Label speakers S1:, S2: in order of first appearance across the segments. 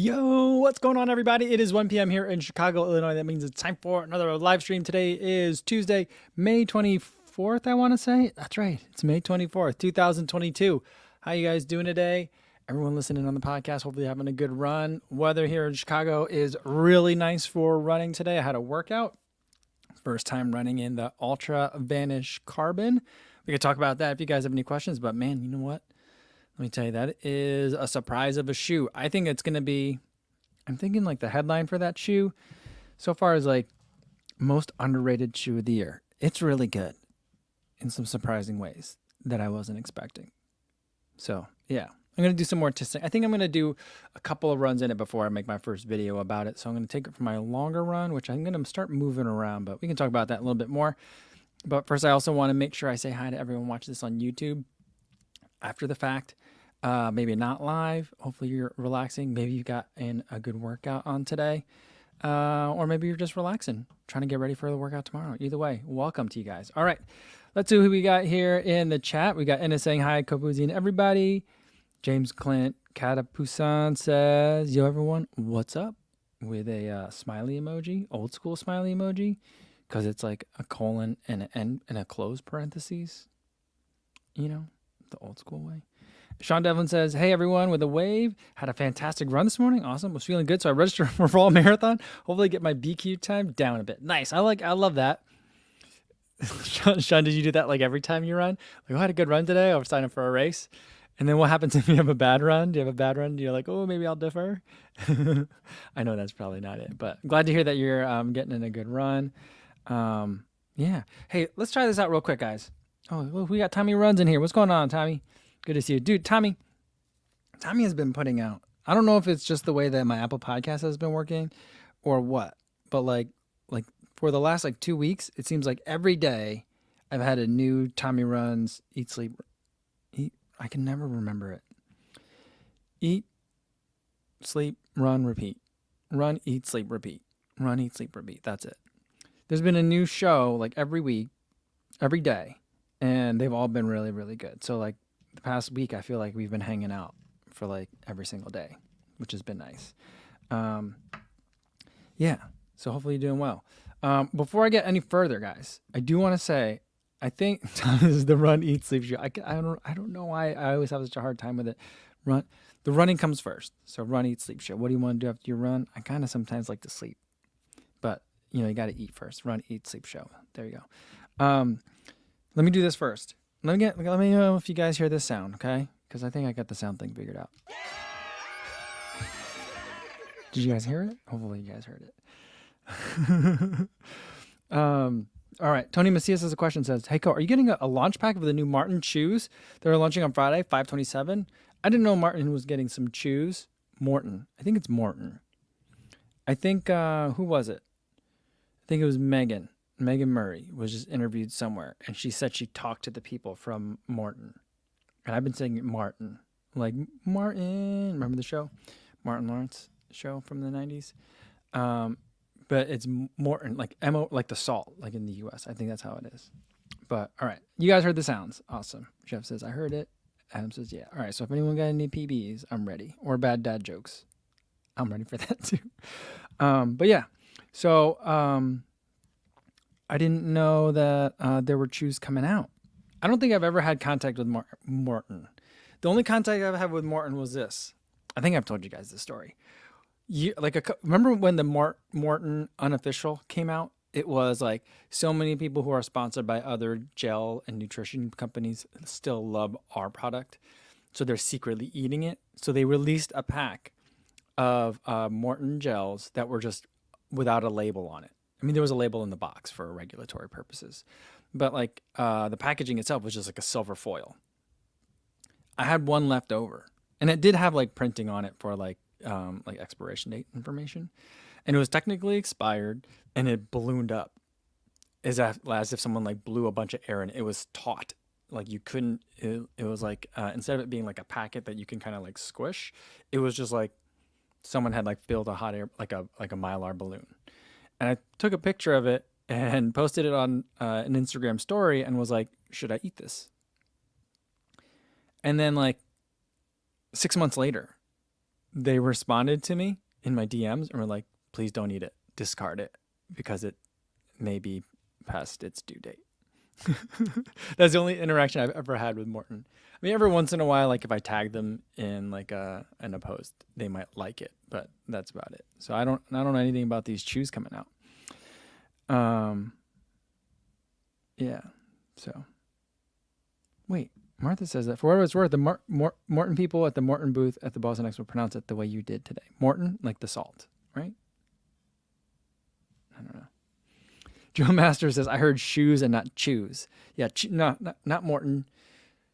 S1: Yo, what's going on, everybody? It is 1 p.m. here in Chicago, Illinois. That means it's time for another live stream. Today is Tuesday, May 24th, I want to say. That's right. It's May 24th, 2022. How you guys doing today? Everyone listening on the podcast, hopefully having a good run. Weather here in Chicago is really nice for running today. I had a workout. First time running in the Ultra Vanish Carbon. We could talk about that if you guys have any questions, but man, you know what? Let me tell you, that is a surprise of a shoe. I think it's going to be, I'm thinking like the headline for that shoe so far is like most underrated shoe of the year. It's really good in some surprising ways that I wasn't expecting. So yeah, I'm going to do some more testing. I think I'm going to do a couple of runs in it before I make my first video about it. So I'm going to take it for my longer run, which I'm going to start moving around, but we can talk about that a little bit more. But first, I also want to make sure I say hi to everyone watching this on YouTube after the fact. Maybe not live. Hopefully you're relaxing. Maybe you got in a good workout on today. Or maybe you're just relaxing, trying to get ready for the workout tomorrow. Either way, welcome to you guys. All right, let's see who we got here in the chat. We got Enna saying hi, Kobuzi and everybody. James Clint Catapusan says, yo, everyone, what's up? With a smiley emoji, old school smiley emoji, because it's like a colon and an and a closed parentheses. You know, the old school way. Sean Devlin says, hey, everyone, with a wave. Had a fantastic run this morning. Awesome. Was feeling good. So I registered for Fall Marathon. Hopefully get my BQ time down a bit. Nice. I love that. Sean, did you do that like every time you run? Like, I had a good run today. I was signing up for a race. And then what happens if you have a bad run? Do you have a bad run? You're like, oh, maybe I'll defer. I know that's probably not it. But I'm glad to hear that you're getting in a good run. Yeah. Hey, let's try this out real quick, guys. Oh, we got Tommy Runs in here. What's going on, Tommy? Good to see you. Dude, Tommy has been putting out, I don't know if it's just the way that my Apple Podcast has been working or what, but like for the last 2 weeks, it seems like every day I've had a new Tommy Runs, Eat, Sleep, Eat. I can never remember it. Eat, sleep, run, repeat. Run, eat, sleep, repeat. Run, eat, sleep, repeat. That's it. There's been a new show like every week, every day, and they've all been really, really good. So like, the past week, I feel like we've been hanging out for like every single day, which has been nice. Yeah, so hopefully you're doing well. Before I get any further, guys, I do want to say, I think this is the run, eat, sleep shoe. I don't know why I always have such a hard time with it. The running comes first. So run, eat, sleep show. What do you want to do after you run? I kind of sometimes like to sleep, but you got to eat first. Run, eat, sleep show. There you go. Let me do this first. Let me know if you guys hear this sound, okay? Because I think I got the sound thing figured out. Did you guys hear it? Hopefully you guys heard it. All right. Tony Macias has a question. Says, hey, Co, are you getting a launch pack of the new Morton shoes that are launching on Friday, 5/27? I didn't know Morton was getting some shoes. Morton. I think it's Morton. I think, who was it? I think it was Megan Murray was just interviewed somewhere, and she said she talked to the people from Morton. And I've been saying Martin. Like, Martin. Remember the show? Martin Lawrence show from the 90s? But it's Morton, like M-O, like the salt, like in the U.S. I think that's how it is. But, all right. You guys heard the sounds. Awesome. Jeff says, I heard it. Adam says, yeah. All right, so if anyone got any PBs, I'm ready. Or bad dad jokes. I'm ready for that, too. But, yeah. So, I didn't know that there were shoes coming out. I don't think I've ever had contact with Morton. The only contact I've had with Morton was this. I think I've told you guys this story. Remember when the Morton unofficial came out? It was like so many people who are sponsored by other gel and nutrition companies still love our product. So they're secretly eating it. So they released a pack of Morton gels that were just without a label on it. I mean, there was a label in the box for regulatory purposes, but like the packaging itself was just like a silver foil. I had one left over, and it did have like printing on it for like expiration date information, and it was technically expired, and it ballooned up as if someone like blew a bunch of air, and it was taut. Like you couldn't. It was like instead of it being like a packet that you can kind of like squish, it was just like someone had like filled a hot air like a Mylar balloon. And I took a picture of it and posted it on an Instagram story and was like, should I eat this? And then like 6 months later, they responded to me in my DMs and were like, please don't eat it. Discard it because it may be past its due date. That's the only interaction I've ever had with Morton. I mean, every once in a while, like if I tag them in like in a post, they might like it, but that's about it. So I don't know anything about these shoes coming out. Yeah. So wait, Martha says that for what it's worth, the Morton people at the Morton booth at the Boston Expo pronounce it the way you did today. Morton, like the salt, right? I don't know. Joe Master says, I heard shoes and not chews. Yeah, not Morton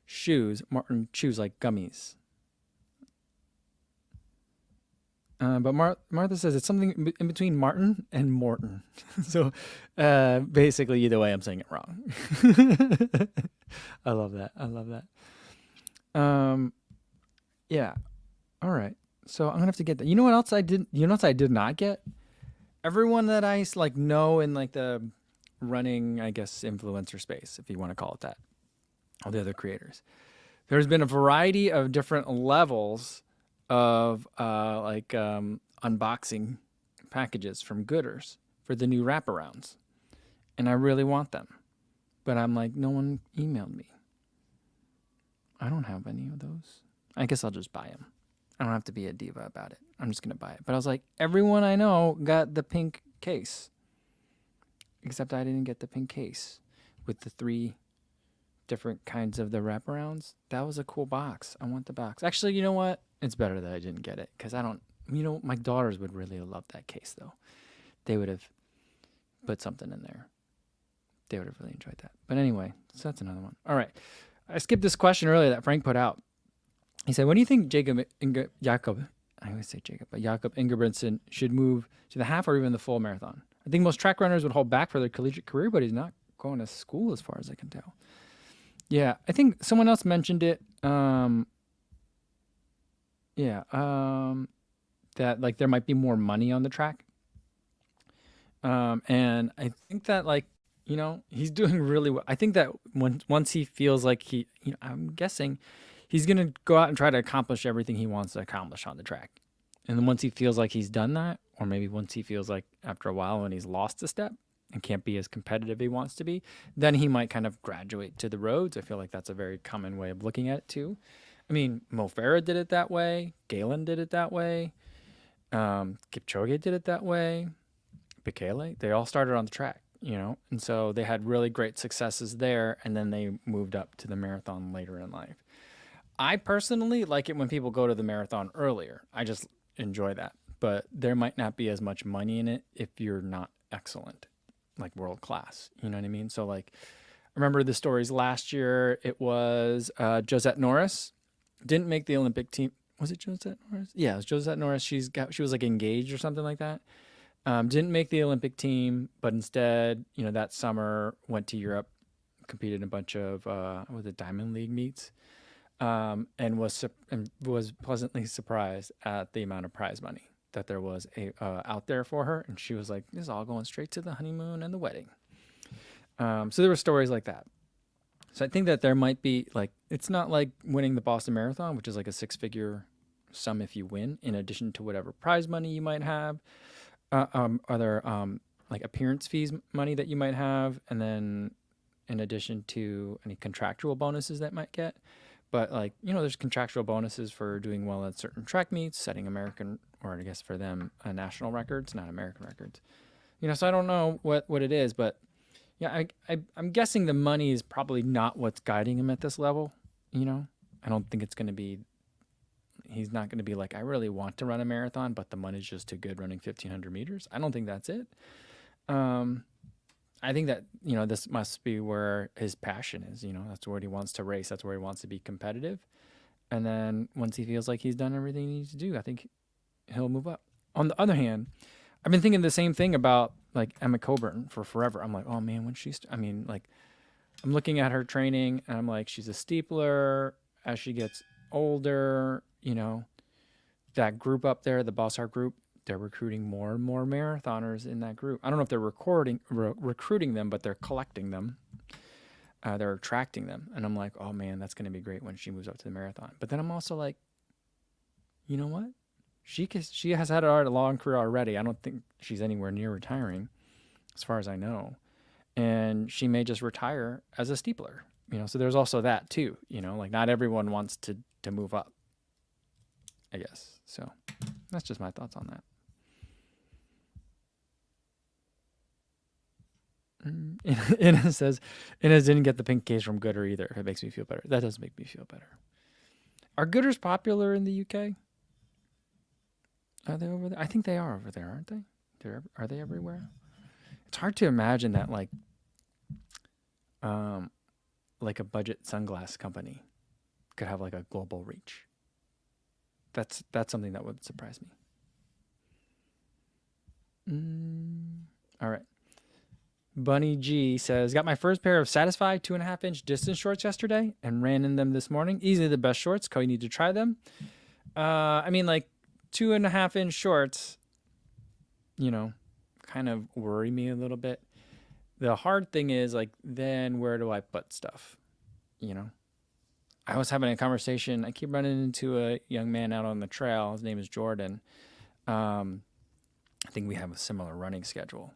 S1: shoes. Morton chews like gummies. But Martha says it's something in between Martin and Morton. So basically, either way, I'm saying it wrong. I love that. Yeah. All right. So I'm gonna have to get that. You know what else I did? You know what else I did not get? Everyone that I like know in like the running, I guess, influencer space, if you want to call it that, all the other creators. There's been a variety of different levels of unboxing packages from Goodrs for the new wraparounds, and I really want them, but I'm like, no one emailed me. I don't have any of those. I guess I'll just buy them. I don't have to be a diva about it. I'm just going to buy it. But I was like, everyone I know got the pink case. Except I didn't get the pink case with the 3 different kinds of the wraparounds. That was a cool box. I want the box. Actually, you know what? It's better that I didn't get it because I don't, my daughters would really love that case though. They would have put something in there. They would have really enjoyed that. But anyway, so that's another one. All right. I skipped this question earlier that Frank put out. He said, when do you think Jakob Ingebrigtsen should move to the half or even the full marathon? I think most track runners would hold back for their collegiate career, but he's not going to school as far as I can tell. Yeah, I think someone else mentioned it. That like there might be more money on the track. And I think that like, he's doing really well. I think that once he feels like I'm guessing he's going to go out and try to accomplish everything he wants to accomplish on the track. And then once he feels like he's done that, or maybe once he feels like after a while when he's lost a step and can't be as competitive he wants to be, then he might kind of graduate to the roads. I feel like that's a very common way of looking at it too. I mean, Mo Farah did it that way. Galen did it that way. Kipchoge did it that way. Bekele, they all started on the track, and so they had really great successes there, and then they moved up to the marathon later in life. I personally like it when people go to the marathon earlier. I just enjoy that. But there might not be as much money in it if you're not excellent, like world class. You know what I mean? So like, I remember the stories last year. It was Josette Norris didn't make the Olympic team. Was it Josette Norris? Yeah, it was Josette Norris. She was like engaged or something like that. Didn't make the Olympic team, but instead, that summer went to Europe, competed in a bunch of Diamond League meets. And was pleasantly surprised at the amount of prize money that there was out there for her, and she was like, "This is all going straight to the honeymoon and the wedding." So there were stories like that. So I think that there might be like, it's not like winning the Boston Marathon, which is like a 6-figure sum if you win, in addition to whatever prize money you might have, other like appearance fees money that you might have, and then in addition to any contractual bonuses that might get. But like, there's contractual bonuses for doing well at certain track meets, setting American, or I guess for them, national records, not American records. So I don't know what it is, but yeah, I'm guessing the money is probably not what's guiding him at this level. I don't think it's going to be, he's not going to be like, I really want to run a marathon, but the money's just too good running 1,500 meters. I don't think that's it. I think that, this must be where his passion is, that's where he wants to race. That's where he wants to be competitive. And then once he feels like he's done everything he needs to do, I think he'll move up. On the other hand, I've been thinking the same thing about like Emma Coburn for forever. I'm like, oh man, when I'm looking at her training and I'm like, she's a steepler. As she gets older, that group up there, the Bossart group, they're recruiting more and more marathoners in that group. I don't know if they're recruiting them, but they're collecting them. They're attracting them. And I'm like, oh man, that's going to be great when she moves up to the marathon. But then I'm also like, you know what? She has had a long career already. I don't think she's anywhere near retiring, as far as I know. And she may just retire as a steepler. So there's also that too. Like not everyone wants to move up, I guess. So that's just my thoughts on that. Ina says, Ina didn't get the pink case from Goodr either. It makes me feel better. That does make me feel better. Are Goodrs popular in the UK? Are they over there? I think they are over there, aren't they? Are they everywhere? It's hard to imagine that like a budget sunglass company could have like a global reach. That's something that would surprise me. All right. Bunny G says, got my first pair of Satisfy 2.5-inch distance shorts yesterday and ran in them this morning. Easily the best shorts. Cody, you need to try them. I mean, like 2.5-inch shorts, kind of worry me a little bit. The hard thing is like, then where do I put stuff? I was having a conversation. I keep running into a young man out on the trail. His name is Jordan. I think we have a similar running schedule.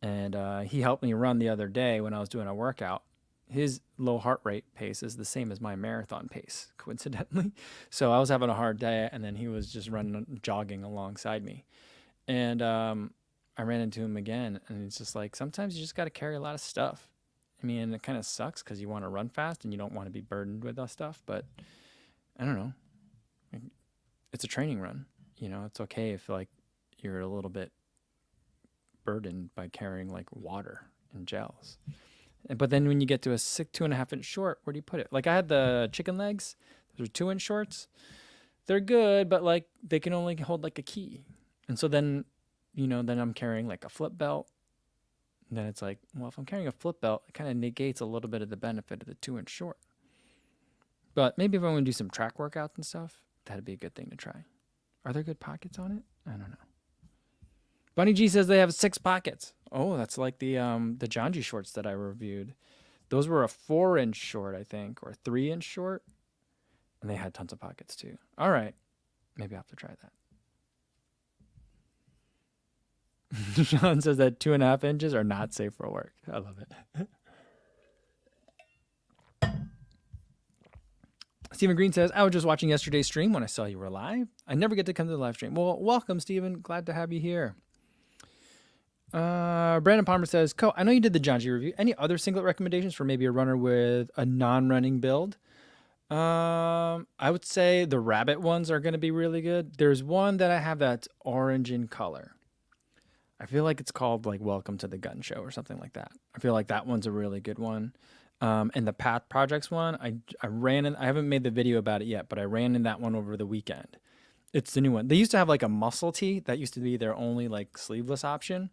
S1: And he helped me run the other day when I was doing a workout. His low heart rate pace is the same as my marathon pace, coincidentally. So I was having a hard day, and then he was just jogging alongside me. And I ran into him again, and it's just like, sometimes you just got to carry a lot of stuff. I mean, it kind of sucks because you want to run fast and you don't want to be burdened with that stuff. But I don't know. It's a training run. It's okay if like you're a little bit burdened by carrying like water and gels. But then when you get to a 2.5-inch short, where do you put it? Like I had the chicken legs. Those are 2-inch shorts. They're good, but like they can only hold like a key. And so then, then I'm carrying like a flip belt. And then it's like, well, if I'm carrying a flip belt, it kind of negates a little bit of the benefit of the 2-inch short. But maybe if I want to do some track workouts and stuff, that'd be a good thing to try. Are there good pockets on it? I don't know. Bunny G says they have 6 pockets. Oh, that's like the Janji shorts that I reviewed. Those were a 4-inch short, I think, or 3-inch short. And they had tons of pockets too. All right. Maybe I'll have to try that. Sean says that 2.5 inches are not safe for work. I love it. Stephen Green says, I was just watching yesterday's stream when I saw you were live. I never get to come to the live stream. Well, welcome, Stephen. Glad to have you here. Brandon Palmer says, I know you did the Janji review. Any other singlet recommendations for maybe a runner with a non-running build? I would say the rabbit ones are going to be really good. There's one that I have that's orange in color. I feel like it's called like Welcome to the Gun Show or something like that. I feel like that one's a really good one. And the Path Projects one, I ran in, I haven't made the video about it yet, but I ran in that one over the weekend. It's the new one. They used to have like a muscle tee. That used to be their only like sleeveless option.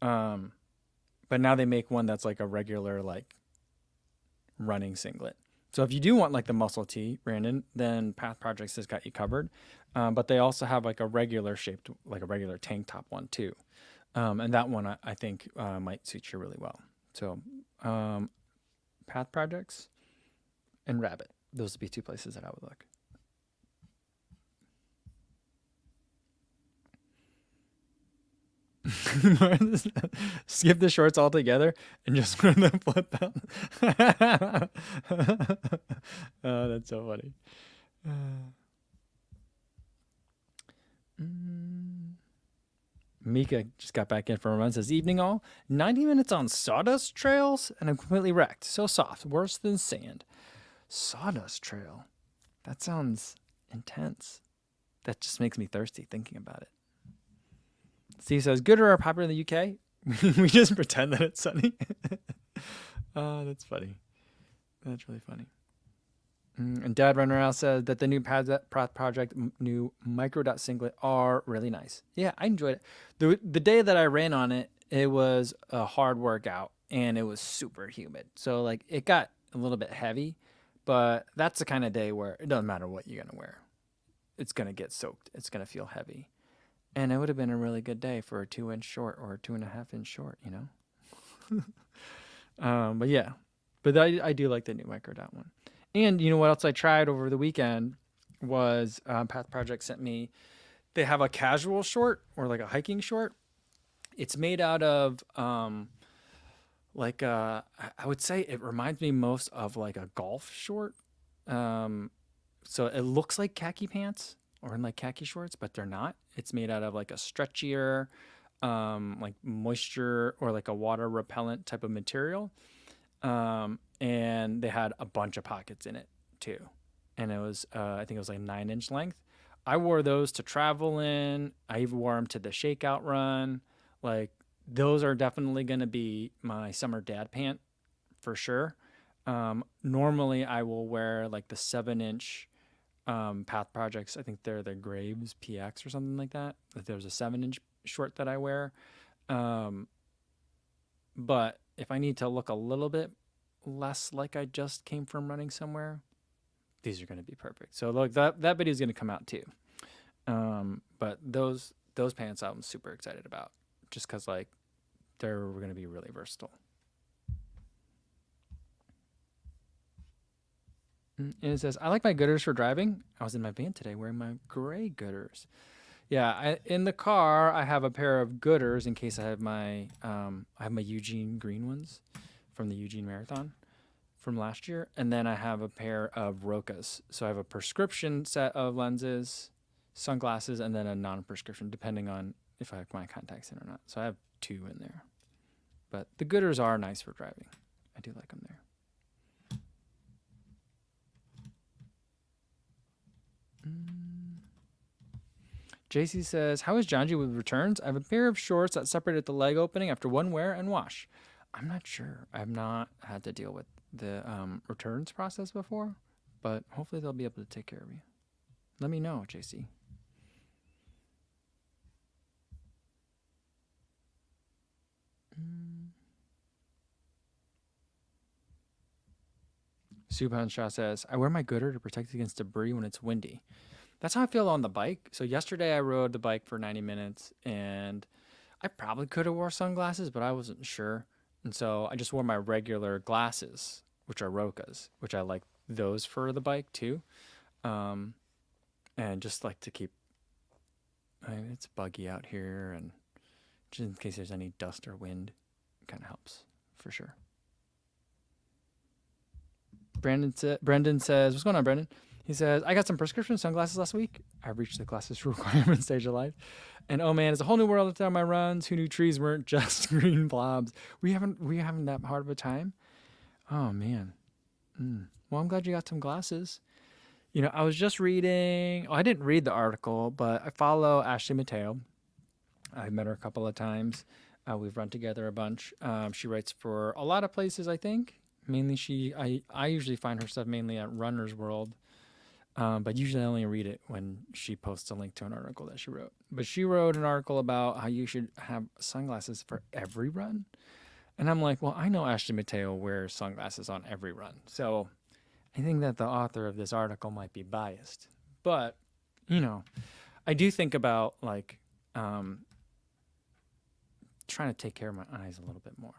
S1: But now they make one that's like a regular like running singlet. So if you do want like the muscle tee, Brandon, then Path Projects has got you covered. But they also have like a regular shaped, like a regular tank top one too. And that one I think might suit you really well. So Path Projects and Rabbit. Those would be 2 places that I would look. Skip the shorts altogether and just wear the flip belt. Oh, that's so funny. Mika just got back in from a run. Says, evening all. 90 minutes on sawdust trails and I'm completely wrecked. So soft. Worse than sand. Sawdust trail. That sounds intense. That just makes me thirsty thinking about it. Steve says, Goodr are popular in the UK. We just pretend that it's sunny. Oh, that's funny. That's really funny. And Dad Runner Out says that the new project, new micro dot singlet are really nice. Yeah, I enjoyed it. The day that I ran on it, it was a hard workout and it was super humid. So like it got a little bit heavy, but that's the kind of day where it doesn't matter what you're going to wear. It's going to get soaked. It's going to feel heavy. And it would have been a really good day for a 2-inch short or a 2.5-inch short, you know? But yeah, but I do like the new micro dot one. And you know what else I tried over the weekend? was Path Project sent me. They have a casual short or like a hiking short. It's made out of like I would say it reminds me most of like a golf short. Um, so it looks like khaki pants or in like khaki shorts, but they're not. It's made out of like a stretchier, like moisture or like a water repellent type of material. And they had a bunch of pockets in it too. And it was, I think it was like 9 inch length. I wore those to travel in. I even wore them to the shakeout run. Like those are definitely going to be my summer dad pant for sure. Normally I will wear like the 7 inch Path Projects. I think they're the Graves PX or something like that. If there's a 7 inch short that I wear. Um, but if I need to look a little bit less like I just came from running somewhere, these are going to be perfect. So look, that video is going to come out too. But those pants I'm super excited about, just because like they're going to be really versatile. And it says, I like my Goodrs for driving. I was in my van today wearing my gray Goodrs. Yeah, in the car I have a pair of Goodrs in case I have my Eugene green ones from the Eugene Marathon from last year, and then I have a pair of Rokas. So I have a prescription set of lenses, sunglasses, and then a non-prescription, depending on if I have my contacts in or not. So I have two in there. But the Goodrs are nice for driving. I do like them there. JC says, how is Janji with returns? I have a pair of shorts that separated the leg opening after one wear and wash. I'm not sure. I've not had to deal with the returns process before, but hopefully they'll be able to take care of you. Let me know, JC. Subhan Shah says, I wear my Goodr to protect against debris when it's windy. That's how I feel on the bike. So yesterday I rode the bike for 90 minutes and I probably could have wore sunglasses, but I wasn't sure. And so I just wore my regular glasses, which are Rokas, which I like those for the bike too. And just like to keep, it's buggy out here, and just in case there's any dust or wind, kind of helps for sure. Brendan says, what's going on, Brendan? He says, I got some prescription sunglasses last week. I reached the glasses requirement stage of life. And oh man, it's a whole new world out there on my runs. Who knew trees weren't just green blobs? We haven't that hard of a time. Oh man. Well, I'm glad you got some glasses. You know, I was just reading, I didn't read the article, but I follow Ashley Mateo. I've met her a couple of times. We've run together a bunch. She writes for a lot of places, I think. Mainly I usually find her stuff mainly at Runner's World. But usually I only read it when she posts a link to an article that she wrote. But she wrote an article about how you should have sunglasses for every run. And I'm like, well, I know Ashley Mateo wears sunglasses on every run. So I think that the author of this article might be biased. But, you know, I do think about like trying to take care of my eyes a little bit more.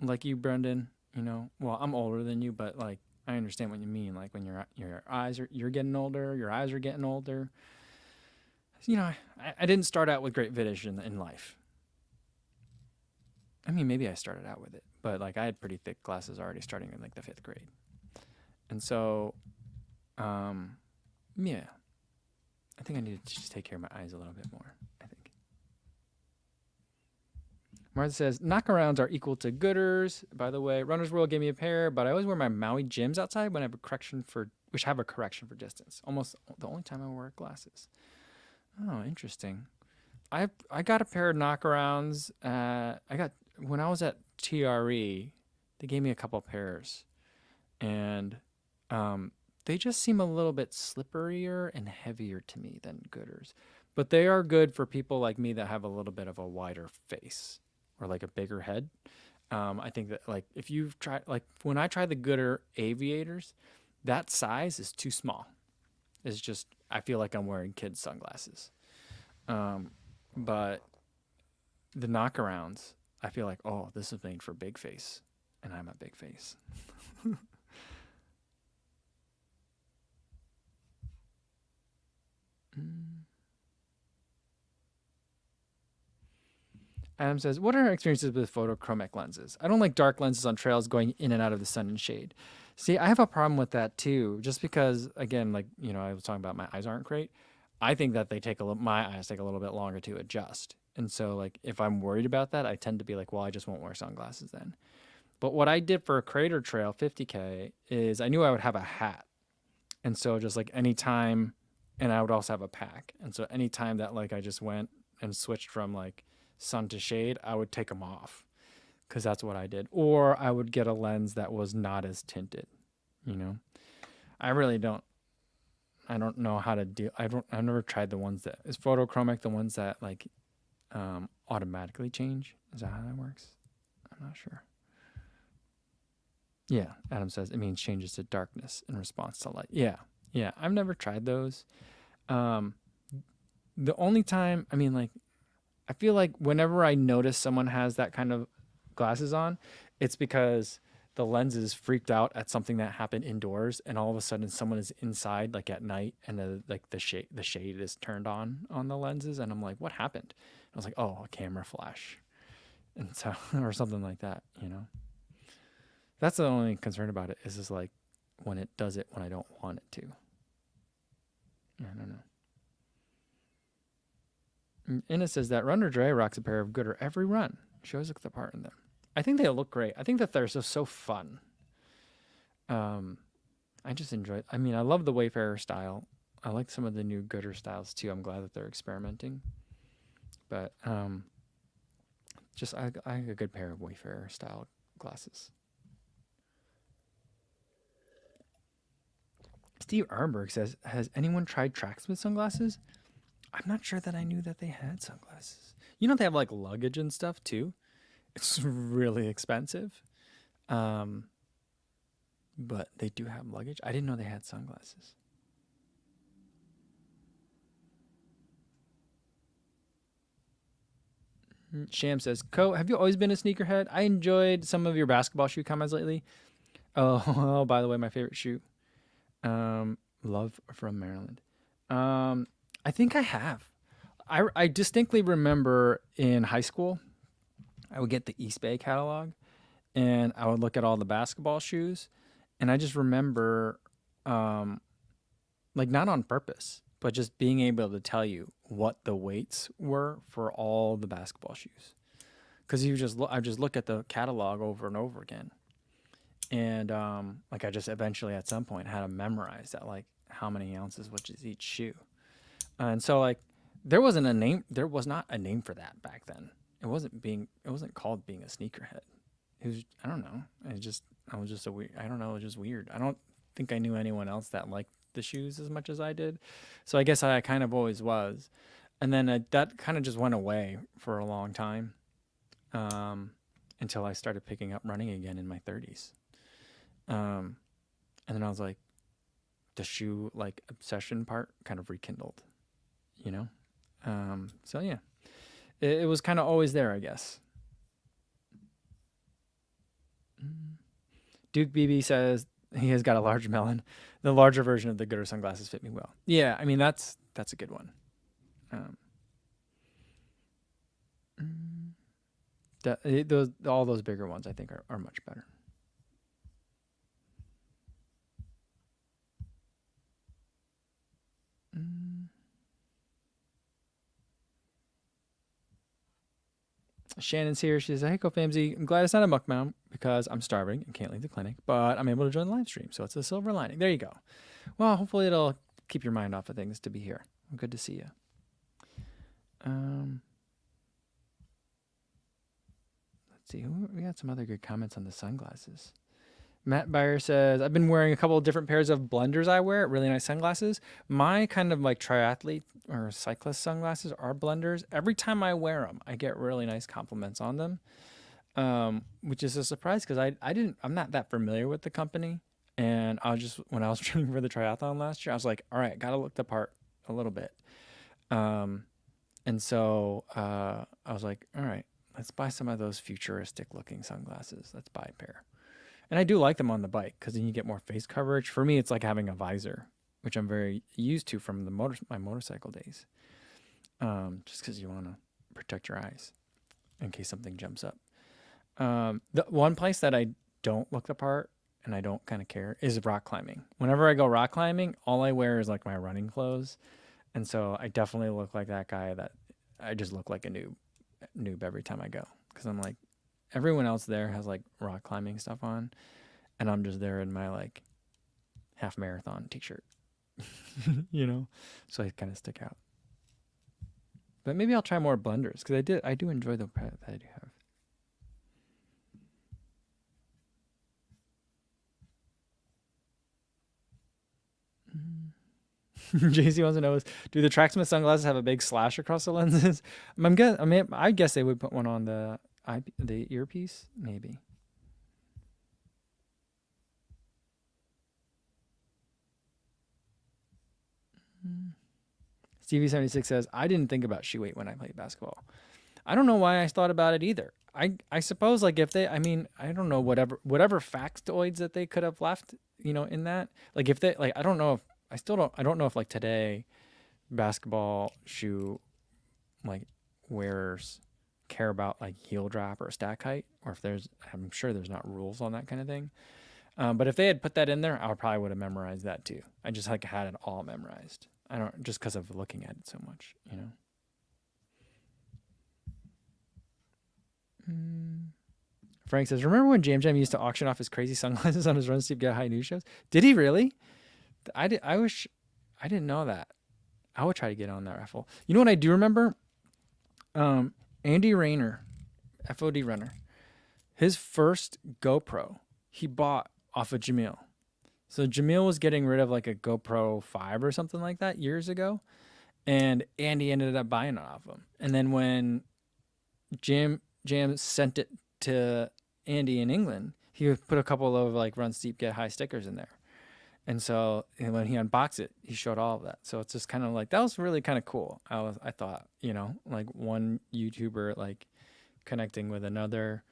S1: Like you, Brendan, you know, well, I'm older than you, but like I understand what you mean. Like when you're getting older, your eyes are getting older. You know, I didn't start out with great vision in life. I mean, maybe I started out with it, but like I had pretty thick glasses already starting in like the 5th grade. And so, yeah, I think I need to just take care of my eyes a little bit more, I think. Martha says, knockarounds are equal to Goodrs. By the way, Runner's World gave me a pair, but I always wear my Maui Gyms outside when I have a correction for distance. Almost the only time I wear glasses. Oh, interesting. I got a pair of knockarounds. When I was at TRE, they gave me a couple pairs, and they just seem a little bit slipperier and heavier to me than Goodrs. But they are good for people like me that have a little bit of a wider face or like a bigger head. I think that like if you've tried, like when I tried the Goodr Aviators, that size is too small. It's just, I feel like I'm wearing kids' sunglasses. But the knockarounds, I feel like, oh, this is made for big face, and I'm a big face. Adam says, what are our experiences with photochromic lenses? I don't like dark lenses on trails going in and out of the sun and shade. See, I have a problem with that too, just because, again, like, I was talking about my eyes aren't great. I think that my eyes take a little bit longer to adjust. And so, like, if I'm worried about that, I tend to be like, well, I just won't wear sunglasses then. But what I did for a Crater Trail 50K is I knew I would have a hat. And so just like anytime, and I would also have a pack. And so anytime that like I just went and switched from like sun to shade, I would take them off because that's what I did. Or I would get a lens that was not as tinted, I really don't, I don't know how to do, I've never tried the ones that, is photochromic the ones that like automatically change? Is that how that works? I'm not sure. Yeah, Adam says it means changes to darkness in response to light. Yeah, I've never tried those. The only time, I feel like whenever I notice someone has that kind of glasses on, it's because the lens is freaked out at something that happened indoors, and all of a sudden someone is inside, like at night, and the shade is turned on the lenses, and I'm like, what happened? I was like, oh, a camera flash, and so or something like that, That's the only concern about it is like when it does it when I don't want it to. I don't know. Inna says that Runner Dre rocks a pair of Goodr every run. She always looks the part in them. I think they look great. I think that they're so fun. I just enjoy it. I love the Wayfarer style. I like some of the new Goodr styles too. I'm glad that they're experimenting. But I like a good pair of Wayfarer style glasses. Steve Arnberg says, has anyone tried Tracksmith sunglasses? I'm not sure that I knew that they had sunglasses. They have like luggage and stuff too. It's really expensive. But they do have luggage. I didn't know they had sunglasses. Sham says, Co, have you always been a sneakerhead? I enjoyed some of your basketball shoe comments lately. Oh, by the way, my favorite shoe. Love from Maryland. I think I have. I distinctly remember in high school, I would get the East Bay catalog and I would look at all the basketball shoes. And I just remember, like not on purpose, but just being able to tell you what the weights were for all the basketball shoes. Cause I just look at the catalog over and over again. And like I just eventually at some point had to memorize that like how many ounces which is each shoe. And so like there was not a name for that back then. It wasn't called being a sneakerhead. It was, I don't know. I was just weird. I don't know. It was just weird. I don't think I knew anyone else that liked the shoes as much as I did. So I guess I kind of always was. And then that kind of just went away for a long time. Until I started picking up running again in my 30s. And then I was like, the shoe like obsession part kind of rekindled, So yeah, it was kind of always there, I guess. Duke BB says he has got a large melon. The larger version of the Goodr sunglasses fit me well. Yeah, that's a good one. All those bigger ones I think are much better. Shannon's here. She says, hey, Famzy, I'm glad it's not a mukbang because I'm starving and can't leave the clinic, but I'm able to join the live stream, so it's a silver lining. There you go. Well, hopefully it'll keep your mind off of things to be here. Good to see you. Let's see. We got some other good comments on the sunglasses. Matt Byer says, I've been wearing a couple of different pairs of Blenders eyewear, really nice sunglasses. My kind of like triathlete or cyclist sunglasses are Blenders. Every time I wear them, I get really nice compliments on them, which is a surprise because I'm not that familiar with the company. And when I was training for the triathlon last year, I was like, all right, got to look the part a little bit. And so I was like, all right, let's buy some of those futuristic looking sunglasses. Let's buy a pair. And I do like them on the bike because then you get more face coverage. For me, it's like having a visor, which I'm very used to from my motorcycle days. Just because you want to protect your eyes. in case something jumps up. The one place that I don't look the part and I don't kind of care is rock climbing. Whenever I go rock climbing, all I wear is like my running clothes. And so I definitely look like that guy that I just look like a noob every time I go. Cause I'm like, everyone else there has like rock climbing stuff on. And I'm just there in my like half marathon t-shirt, so I kind of stick out. But maybe I'll try more blenders because I do enjoy the pet that I do have. JC wants to know do the Tracksmith sunglasses have a big slash across the lenses? I guess they would put one on the earpiece, maybe. Stevie76 says, I didn't think about shoe weight when I played basketball. I don't know why I thought about it either. I suppose like if they, I don't know, whatever factoids that they could have left, in that, like if they, like, I don't know if like today basketball shoe like wearers care about like heel drop or stack height, or if I'm sure there's not rules on that kind of thing. But if they had put that in there, I probably would have memorized that too. I just like had it all memorized. I don't, just because of looking at it so much, Frank says, remember when Jam Jam used to auction off his crazy sunglasses on his Run Steep Get High news shows? Did he really? I wish I didn't know that. I would try to get on that raffle. You know what I do remember? Andy Rayner, FOD runner, his first GoPro he bought off of Jamil. So Jamil was getting rid of like a GoPro 5 or something like that years ago. And Andy ended up buying it off him. And then when Jam sent it to Andy in England, he put a couple of like Run Steep Get High stickers in there. And so when he unboxed it, he showed all of that. So it's just kind of like, that was really kind of cool. I thought, like one YouTuber like connecting with another,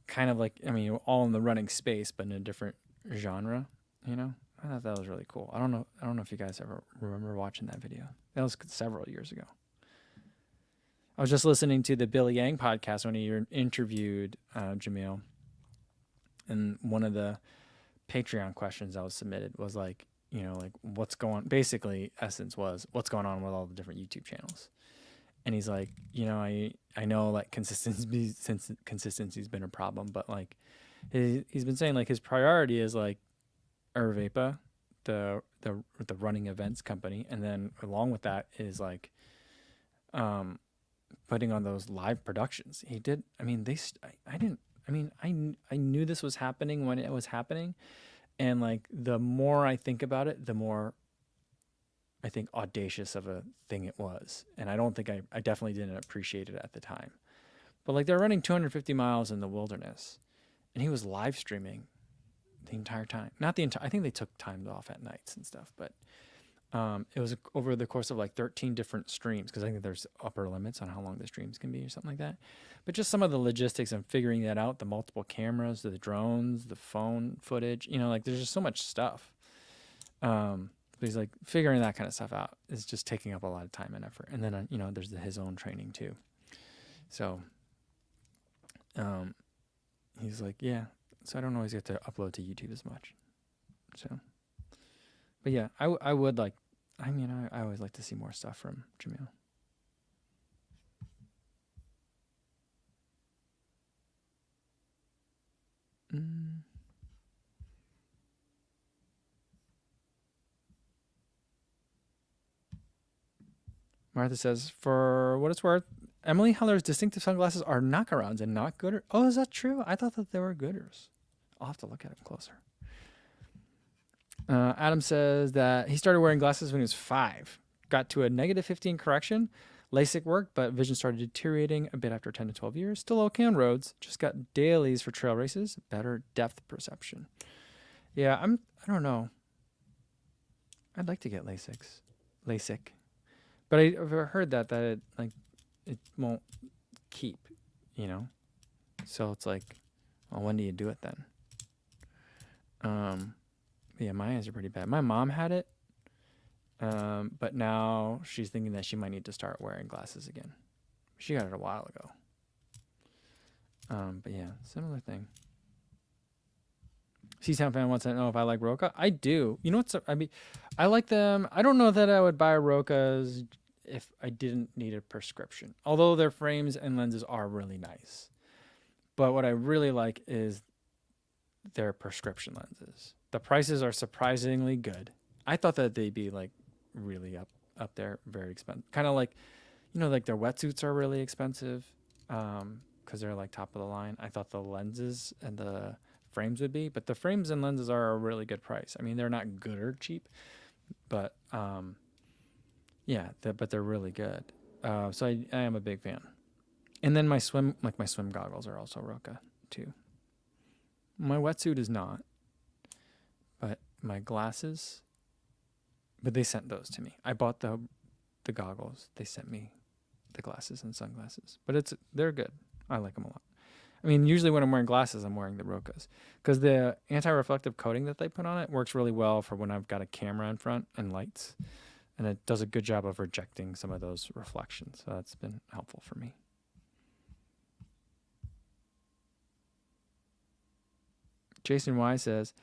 S1: kind of like, all in the running space, but in a different genre, I thought that was really cool. I don't know if you guys ever remember watching that video. That was several years ago. I was just listening to the Billy Yang podcast when he interviewed Jamil, and one of the Patreon questions that was submitted was like, like what's going, basically essence was what's going on with all the different YouTube channels. And he's like, I know like consistency's been a problem, but like he's been saying like his priority is like Urvapa, the running events company, and then along with that is like putting on those live productions. He did. I knew this was happening when it was happening, and like the more I think about it, the more I think audacious of a thing it was. And I don't think I definitely didn't appreciate it at the time. But like they're running 250 miles in the wilderness, and he was live streaming the entire time. Not the entire, I think they took time off at nights and stuff, but it was over the course of like 13 different streams, because I think there's upper limits on how long the streams can be or something like that. But just some of the logistics and figuring that out, the multiple cameras, the drones, the phone footage, like there's just so much stuff. But he's like figuring that kind of stuff out is just taking up a lot of time and effort. And then, there's his own training too. So he's like, yeah, so I don't always get to upload to YouTube as much. So, but yeah, I would like, I always like to see more stuff from Jamil. Martha says, for what it's worth, Emily Heller's distinctive sunglasses are knockarounds and not Goodr. Oh, is that true? I thought that they were Goodrs. I'll have to look at them closer. Adam says that he started wearing glasses when he was 5. Got to a -15 correction. LASIK worked, but vision started deteriorating a bit after 10 to 12 years. Still okay on roads. Just got dailies for trail races. Better depth perception. Yeah, I don't know. I'd like to get LASIK. But I've heard that it won't keep, So it's like, well, when do you do it then? Yeah, my eyes are pretty bad. My mom had it, but now she's thinking that she might need to start wearing glasses again. She got it a while ago. But yeah, similar thing. Seatown fan wants to know if I like Roka. I do. You know what's? I mean, I like them. I don't know that I would buy Rokas if I didn't need a prescription. Although their frames and lenses are really nice. But what I really like is their prescription lenses. The prices are surprisingly good. I thought that they'd be like really up there, very expensive. Kind of like, like their wetsuits are really expensive because they're like top of the line. I thought the lenses and the frames would be, but the frames and lenses are a really good price. I mean, they're not good or cheap, but but they're really good. So I am a big fan. And then my swim goggles are also Roka too. My wetsuit is not, but my glasses. But they sent those to me. I bought the goggles. They sent me the glasses and sunglasses. But they're good. I like them a lot. I mean, usually when I'm wearing glasses, I'm wearing the Rokas because the anti-reflective coating that they put on it works really well for when I've got a camera in front and lights, and it does a good job of rejecting some of those reflections. So that's been helpful for me. Jason Y says,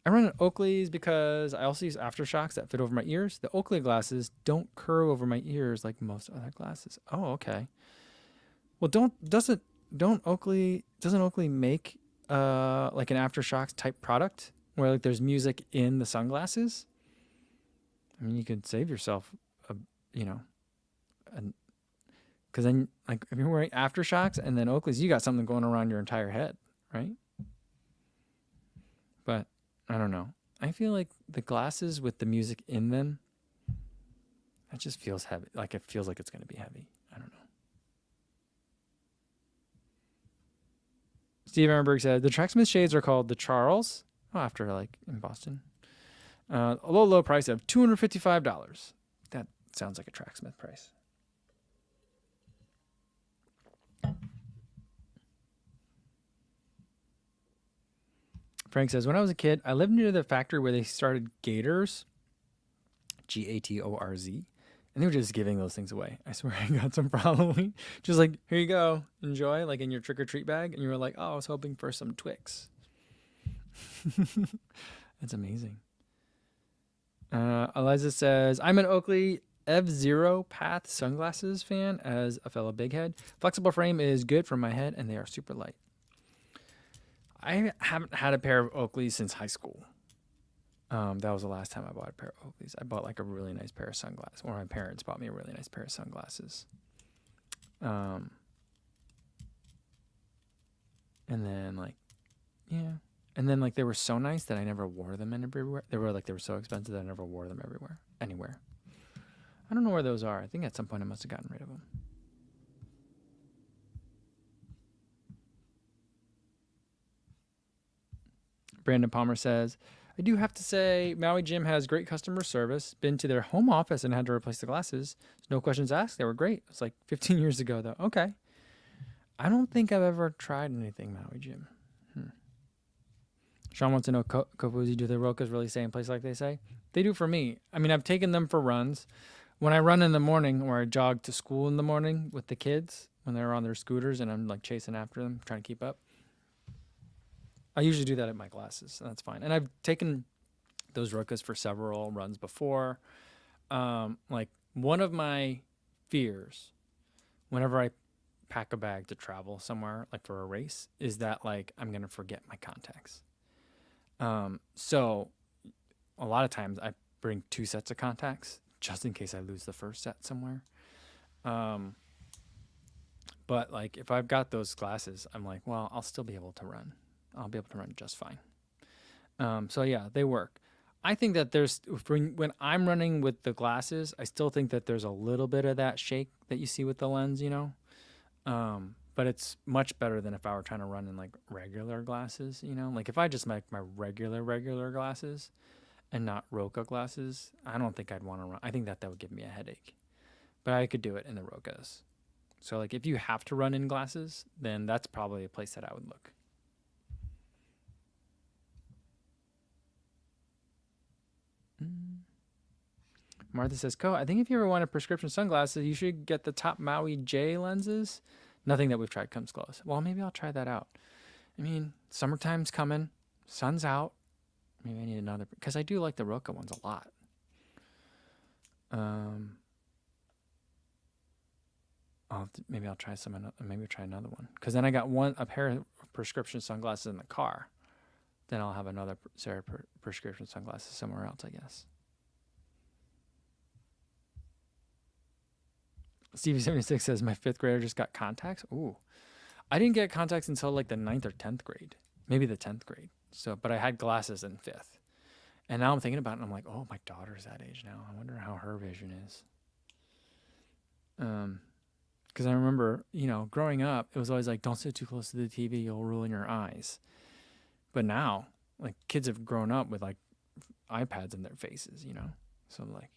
S1: I run at Oakley's because I also use aftershocks that fit over my ears. The Oakley glasses don't curve over my ears like most other glasses. Oh, okay. Well, doesn't Oakley make like an aftershocks type product where like there's music in the sunglasses? I mean, you could save yourself because then like if you're wearing aftershocks and then Oakley's, you got something going around your entire head, right? But I don't know. I feel like the glasses with the music in them, it just feels heavy. Like it feels like it's going to be heavy. I don't know. Steve Ehrenberg said, the Tracksmith shades are called the Charles. Oh, after like in Boston. A low price of $255. That sounds like a Tracksmith price. Frank says, when I was a kid, I lived near the factory where they started Gators, Gatorz, and they were just giving those things away. I swear I got some probably. Just like, here you go, enjoy, like in your trick-or-treat bag. And you were like, oh, I was hoping for some Twix. That's amazing. Eliza says, I'm an Oakley F-Zero Path sunglasses fan as a fellow big head. Flexible frame is good for my head, and they are super light. I haven't had a pair of Oakleys since high school. That was the last time I bought a pair of Oakleys. I bought like a really nice pair of sunglasses, or my parents bought me a really nice pair of sunglasses. And then they were so nice that I never wore them everywhere. They were so expensive that I never wore them anywhere. I don't know where those are. I think at some point I must have gotten rid of them. Brandon Palmer says, I do have to say, Maui Gym has great customer service. Been to their home office and had to replace the glasses. No questions asked. They were great. It's like 15 years ago, though. Okay. I don't think I've ever tried anything Maui Gym. Sean wants to know, Kofuzi, do the Rokas really stay in place like they say? They do for me. I mean, I've taken them for runs. When I run in the morning or I jog to school in the morning with the kids, when they're on their scooters and I'm like chasing after them, trying to keep up, I usually do that at my glasses, and that's fine. And I've taken those Rokas for several runs before. Like one of my fears, whenever I pack a bag to travel somewhere, like for a race, is that like I'm gonna forget my contacts. So a lot of times I bring 2 sets of contacts just in case I lose the first set somewhere. But like if I've got those glasses, I'm like, well, I'll still be able to run. I'll be able to run just fine. So yeah, they work. I think that when I'm running with the glasses, I still think that there's a little bit of that shake that you see with the lens, but it's much better than if I were trying to run in like regular glasses, like if I just make my regular glasses and not Roka glasses, I don't think I'd want to run. I think that would give me a headache, but I could do it in the Rokas. So like if you have to run in glasses, then that's probably a place that I would look. Martha says, I think if you ever want a prescription sunglasses, you should get the top Maui J lenses. Nothing that we've tried comes close. Well, maybe I'll try that out. I mean, summertime's coming, sun's out. Maybe I need another, because I do like the Roka ones a lot. Maybe I'll try maybe I'll try another one, because then I got a pair of prescription sunglasses in the car. Then I'll have another pair of prescription sunglasses somewhere else, I guess. Stevie76 says, my 5th grader just got contacts. Ooh. I didn't get contacts until like the 9th or 10th grade. Maybe the 10th grade. So, but I had glasses in 5th. And now I'm thinking about it, and I'm like, oh, my daughter's that age now. I wonder how her vision is. Because I remember, growing up, it was always like, don't sit too close to the TV, you'll ruin your eyes. But now, like, kids have grown up with like iPads in their faces, So like,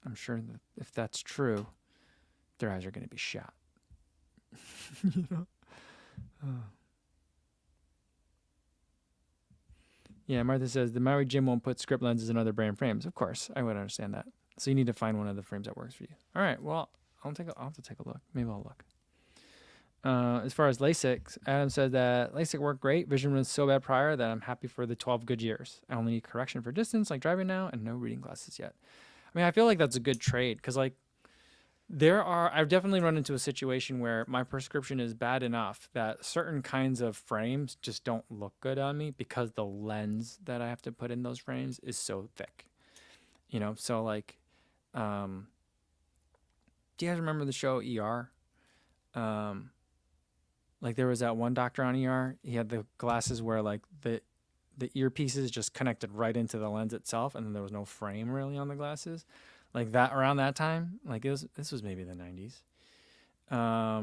S1: I'm sure that if that's true, their eyes are going to be shot. Yeah, Martha says, the Maui gym won't put script lenses in other brand frames. Of course, I would understand that. So you need to find one of the frames that works for you. All right, well, I'll have to take a look. Maybe I'll look. As far as LASIK, Adam said that LASIK worked great. Vision was so bad prior that I'm happy for the 12 good years. I only need correction for distance, like driving now, and no reading glasses yet. I mean, I feel like that's a good trade, because like I've definitely run into a situation where my prescription is bad enough that certain kinds of frames just don't look good on me because the lens that I have to put in those frames is so thick. So like, do you guys remember the show ER? Like there was that one doctor on ER. He had the glasses where like the earpieces just connected right into the lens itself, and then there was no frame really on the glasses. Like that, around that time, like this was maybe the 90s. Yeah,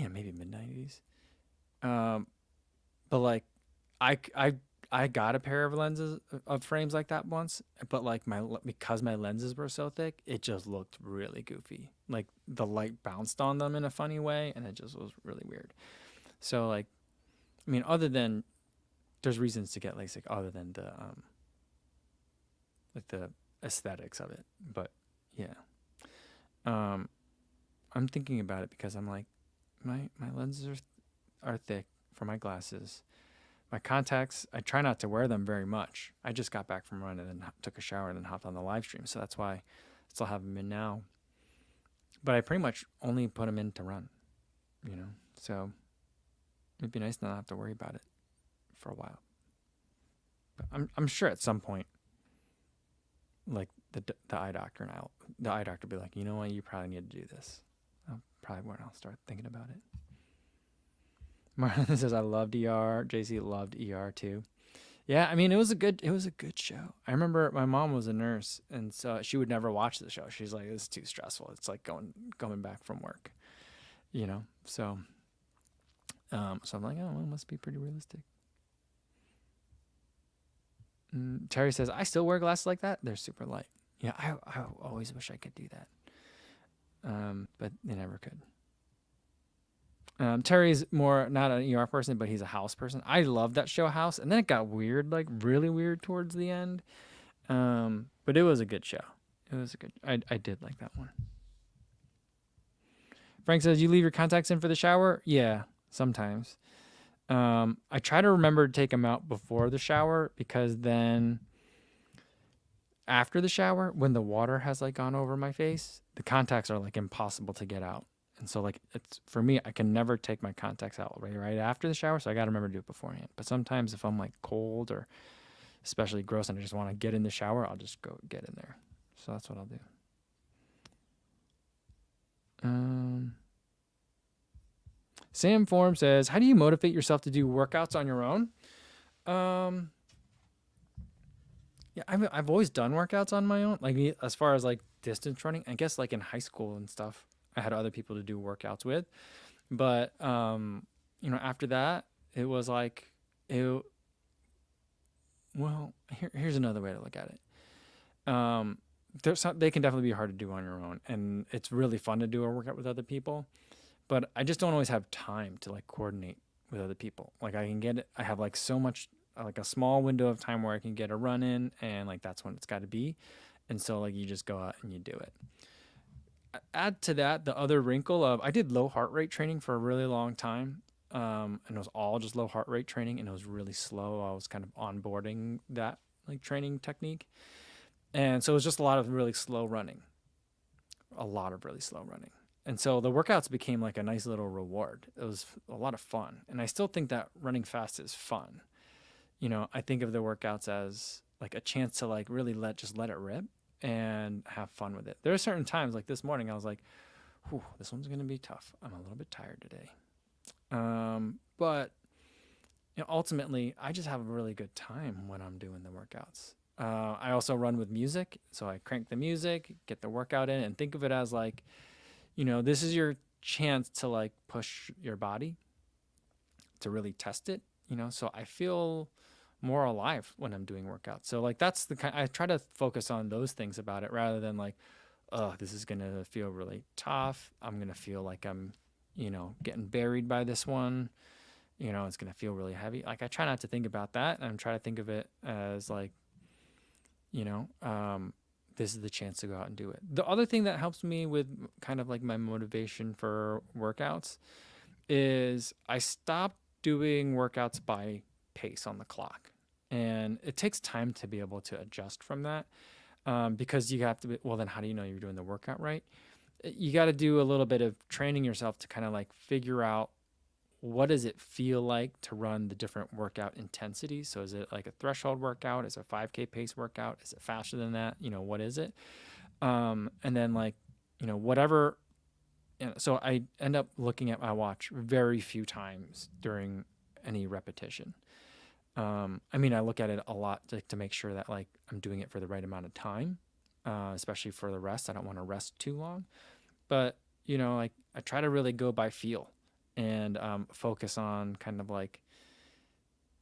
S1: maybe mid 90s. But like I got a pair of lenses of frames like that once, but like because my lenses were so thick, it just looked really goofy. Like the light bounced on them in a funny way, and it just was really weird. So like, I mean, there's reasons to get LASIK other than the like the aesthetics of it. But yeah, I'm thinking about it because I'm like, my lenses are thick for my glasses. My contacts, I try not to wear them very much. I just got back from running and took a shower and then hopped on the live stream. So that's why I still have them in now. But I pretty much only put them in to run, So it'd be nice to not have to worry about it for a while. But I'm sure at some point, like the eye doctor the eye doctor will be like, you know what, you probably need to do this. Probably when I'll start thinking about it. Martin says, I loved ER. JC loved ER too. Yeah, I mean, it was a good show. I remember my mom was a nurse, and so she would never watch the show. She's like, it's too stressful. It's like coming back from work, So, so I'm like, oh, well, it must be pretty realistic. Terry says, I still wear glasses like that. They're super light. Yeah, I always wish I could do that. But they never could. Terry's more not an ER person, but he's a House person. I love that show House, and then it got weird, like really weird towards the end. But it was a good show. I did like that one. Frank says, you leave your contacts in for the shower? Yeah, sometimes. I try to remember to take them out before the shower, because then after the shower, when the water has like gone over my face, the contacts are like impossible to get out. And so like, it's for me, I can never take my contacts out right after the shower. So I got to remember to do it beforehand. But sometimes if I'm like cold or especially gross and I just want to get in the shower, I'll just go get in there. So that's what I'll do. Sam Form says, how do you motivate yourself to do workouts on your own? Yeah, I've always done workouts on my own. Like as far as like distance running, I guess like in high school and stuff, I had other people to do workouts with. But, after that, it was like, here's another way to look at it. They can definitely be hard to do on your own, and it's really fun to do a workout with other people, but I just don't always have time to like coordinate with other people. Like I have like so much, like a small window of time where I can get a run in, and like that's when it's got to be. And so like you just go out and you do it. add to that the other wrinkle of I did low heart rate training for a really long time. And it was all just low heart rate training, and it was really slow. I was kind of onboarding that like training technique. And so it was just a lot of really slow running, a lot of really slow running. And so the workouts became like a nice little reward. It was a lot of fun. And I still think that running fast is fun. You know, I think of the workouts as like a chance to like really let it rip and have fun with it. There are certain times like this morning I was like, whew, this one's going to be tough. I'm a little bit tired today. But you know, ultimately I just have a really good time when I'm doing the workouts. I also run with music. So I crank the music, get the workout in, and think of it as like, you know, this is your chance to like push your body to really test it, you know? So I feel more alive when I'm doing workouts. So like that's the kind I try to focus on those things about it rather than like, oh, this is going to feel really tough. I'm going to feel like I'm, you know, getting buried by this one. You know, it's going to feel really heavy. Like I try not to think about that, and try to think of it as like, you know, this is the chance to go out and do it. The other thing that helps me with kind of like my motivation for workouts is I stopped doing workouts by pace on the clock. And it takes time to be able to adjust from that, because you have to be, well, then how do you know you're doing the workout right? You got to do a little bit of training yourself to kind of like figure out what does it feel like to run the different workout intensities. So is it like a threshold workout? Is it a 5K pace workout? Is it faster than that? You know, what is it? And then like, you know, whatever. So I end up looking at my watch very few times during any repetition. I mean, I look at it a lot to make sure that like I'm doing it for the right amount of time, especially for the rest. I don't want to rest too long, but you know, like I try to really go by feel and focus on kind of like,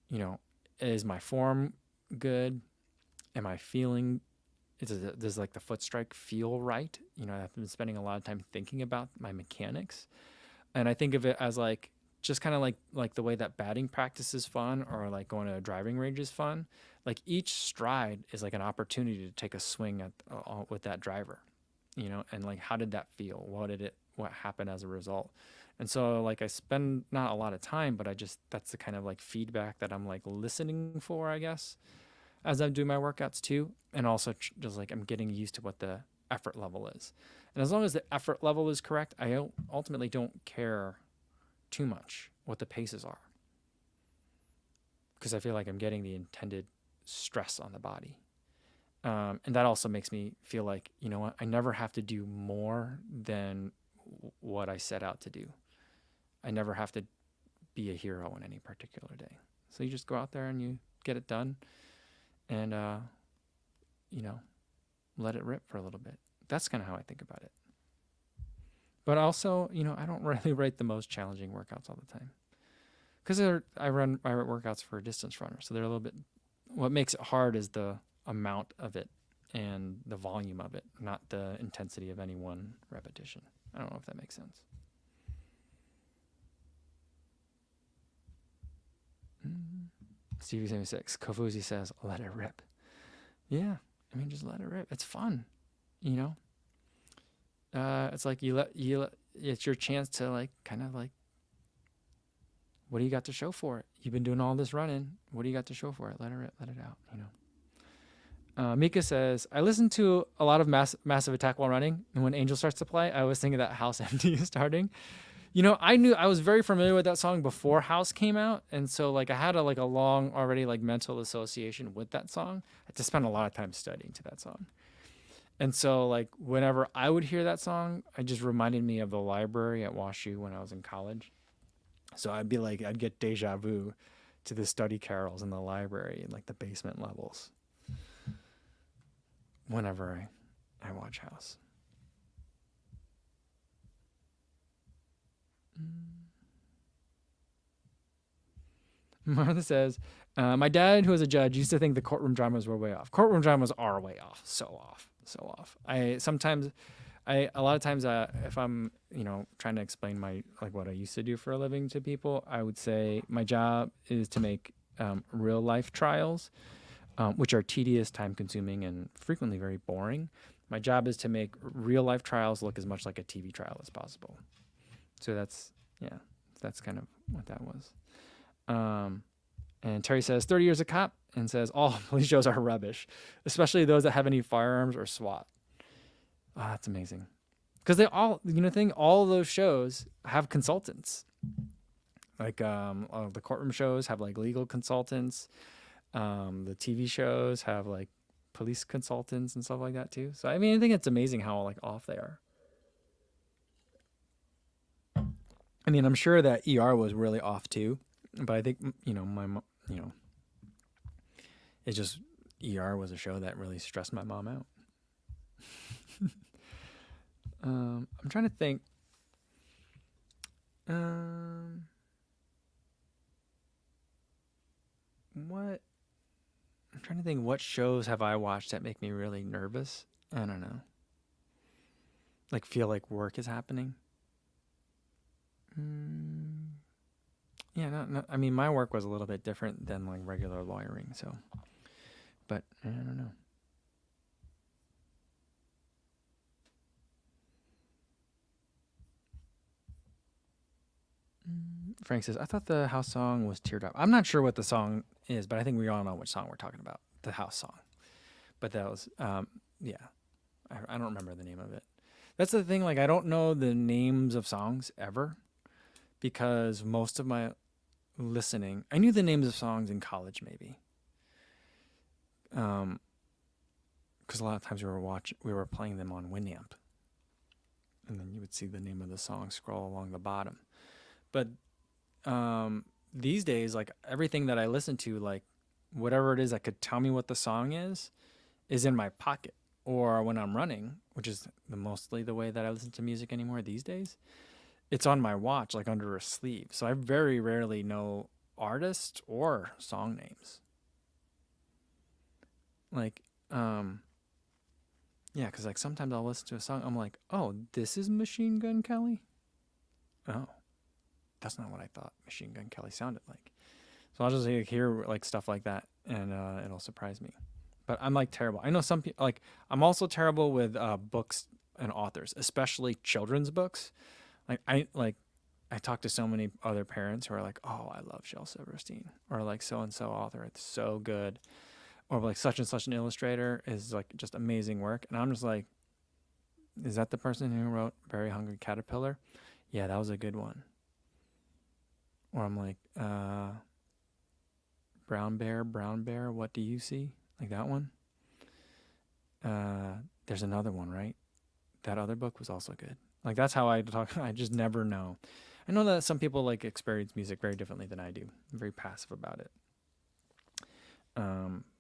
S1: you know, is my form good? Am I feeling? Does like the foot strike feel right? You know, I've been spending a lot of time thinking about my mechanics, and I think of it as like just kind of like the way that batting practice is fun, or like going to a driving range is fun. Like each stride is like an opportunity to take a swing at with that driver, you know, and like how did that feel? What happened as a result? And so like I spend not a lot of time, but that's the kind of like feedback that I'm like listening for, I guess, as I'm doing my workouts too. And also just like I'm getting used to what the effort level is. And as long as the effort level is correct, I ultimately don't care too much what the paces are, because I feel like I'm getting the intended stress on the body. And that also makes me feel like, you know what, I never have to do more than what I set out to do. I never have to be a hero in any particular day. So you just go out there and you get it done, and, you know, let it rip for a little bit. That's kind of how I think about it. But also, you know, I don't really write the most challenging workouts all the time, because I write workouts for distance runners. So they're a little bit, what makes it hard is the amount of it and the volume of it, not the intensity of any one repetition. I don't know if that makes sense. Stevie76, Kofuzi says, let it rip. Yeah, I mean, just let it rip. It's fun, you know? It's like it's your chance to like kind of like, what do you got to show for it? You've been doing all this running. What do you got to show for it? Let it rip, let it out, you know? Mika says, I listen to a lot of Massive Attack while running, and when Angel starts to play, I always think of that House Empty starting. You know, I was very familiar with that song before House came out, and so like I had a long already like mental association with that song. I had to spend a lot of time studying to that song. And so like whenever I would hear that song, it just reminded me of the library at WashU when I was in college. So I'd get deja vu to the study carols in the library in like the basement levels whenever I watch House. Martha says, my dad, who was a judge, used to think the courtroom dramas were way off. Courtroom dramas are way off. So off. So off. A lot of times, if I'm, you know, trying to explain like what I used to do for a living to people, I would say my job is to make real life trials, which are tedious, time consuming, and frequently very boring, My job is to make real life trials look as much like a TV trial as possible. So that's kind of what that was. And Terry says 30 years a cop and says all police shows are rubbish, especially those that have any firearms or SWAT. Oh, that's amazing. Because they all, all of those shows have consultants. Like the courtroom shows have like legal consultants. The TV shows have like police consultants and stuff like that too. So I mean, I think it's amazing how like off they are. I mean, I'm sure that ER was really off too, but I think it's just ER was a show that really stressed my mom out. I'm trying to think. What shows have I watched that make me really nervous? I don't know. Like feel like work is happening. Yeah, no. I mean, my work was a little bit different than like regular lawyering, so. But I don't know. Frank says, I thought the house song was Teardrop. I'm not sure what the song is, but I think we all know which song we're talking about. The house song. But that was, yeah. I don't remember the name of it. That's the thing. Like, I don't know the names of songs ever because most of my listening, I knew the names of songs in college maybe. Because a lot of times we were playing them on Winamp. And then you would see the name of the song scroll along the bottom. But these days, like everything that I listen to, like whatever it is that could tell me what the song is in my pocket. Or when I'm running, which is mostly the way that I listen to music anymore these days, it's on my watch, like under a sleeve. So I very rarely know artists or song names. Like, yeah, because like sometimes I'll listen to a song, I'm like, oh, this is Machine Gun Kelly? Oh, that's not what I thought Machine Gun Kelly sounded like. So I'll just hear like stuff like that, and it'll surprise me. But I'm like terrible. I know some people, like I'm also terrible with books and authors, especially children's books. Like I talk to so many other parents who are like, oh, I love Shel Silverstein, or like so and so author, it's so good, or like such and such an illustrator is like just amazing work, and I'm just like, is that the person who wrote Very Hungry Caterpillar? Yeah, that was a good one. Or I'm like, brown bear, what do you see? Like that one. There's another one, right? That other book was also good. Like that's how I talk. I just never know. I know that some people like experience music very differently than I do. I'm very passive about it.